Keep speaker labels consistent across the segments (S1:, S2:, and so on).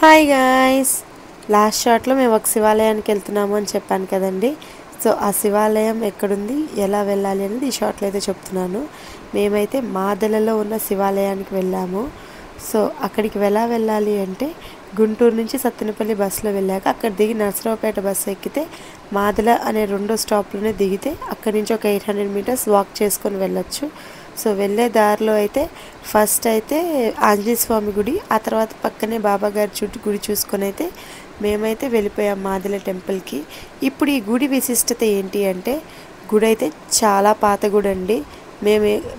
S1: Hi guys, last షాట్లో మేము ఒక శివాలయానికి వెళ్తున్నాము అని చెప్పాను కదండి. సో ఆ శివాలయం ఎక్కడుంది, ఎలా వెళ్ళాలి అనేది ఈ షాట్లో అయితే చెప్తున్నాను. మేమైతే మాదలలో ఉన్న శివాలయానికి వెళ్ళాము. సో అక్కడికి ఎలా వెళ్ళాలి అంటే గుంటూరు నుంచి సత్తెనపల్లి బస్సులో వెళ్ళాక అక్కడ దిగి నర్సరావుపేట బస్సు ఎక్కితే మాదల అనే రెండో స్టాప్లోనే దిగితే అక్కడి నుంచి ఒక 800 మీటర్స్ వాక్ చేసుకొని వెళ్ళొచ్చు. సో వెళ్ళే దారిలో అయితే ఫస్ట్ అయితే ఆంజనేయ స్వామి గుడి, ఆ తర్వాత పక్కనే బాబాగారి చుట్టూ గుడి చూసుకొని అయితే మేమైతే వెళ్ళిపోయాం మాదిల టెంపుల్కి. ఇప్పుడు ఈ గుడి విశిష్టత ఏంటి అంటే గుడి అయితే చాలా పాత గుడి అండి.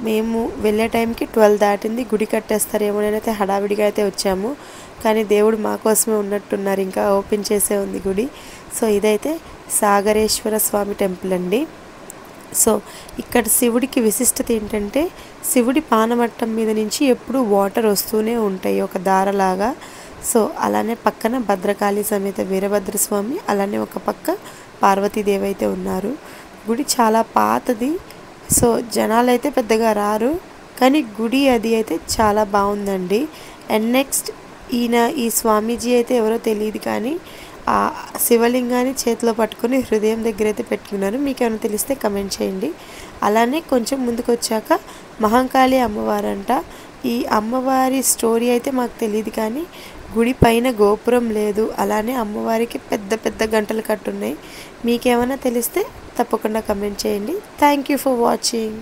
S1: మేము వెళ్ళే టైంకి 12 దాటింది. గుడి కట్టేస్తారేమోనైతే హడావిడిగా అయితే వచ్చాము, కానీ దేవుడు మా కోసమే ఉన్నట్టున్నారు, ఇంకా ఓపెన్ చేసే ఉంది గుడి. సో ఇదైతే సాగరేశ్వర స్వామి టెంపుల్ అండి. సో ఇక్కడ శివుడికి విశిష్టత ఏంటంటే శివుడి పానమట్టం మీద నుంచి ఎప్పుడు వాటర్ వస్తూనే ఉంటాయి ఒక దారలాగా. సో అలానే పక్కన భద్రకాళి సమేత వీరభద్రస్వామి, అలానే ఒక పక్క పార్వతీదేవి అయితే ఉన్నారు. గుడి చాలా పాతది. సో జనాలు అయితే పెద్దగా రారు, కానీ గుడి అది అయితే చాలా బాగుందండి. అండ్ నెక్స్ట్ ఈ స్వామీజీ అయితే ఎవరో తెలియదు, కానీ ఆ శివలింగాన్ని చేతిలో పట్టుకొని హృదయం దగ్గర అయితే పెట్టుకున్నారు. మీకు ఏమైనా తెలిస్తే కమెంట్ చేయండి. అలానే కొంచెం ముందుకు వచ్చాక మహంకాళి అమ్మవారంట. ఈ అమ్మవారి స్టోరీ అయితే మాకు తెలియదు, కానీ గుడి పైన గోపురం లేదు, అలానే అమ్మవారికి పెద్ద పెద్ద గంటలు కట్టున్నాయి. మీకేమైనా తెలిస్తే తప్పకుండా కమెంట్ చేయండి. Thank you for watching.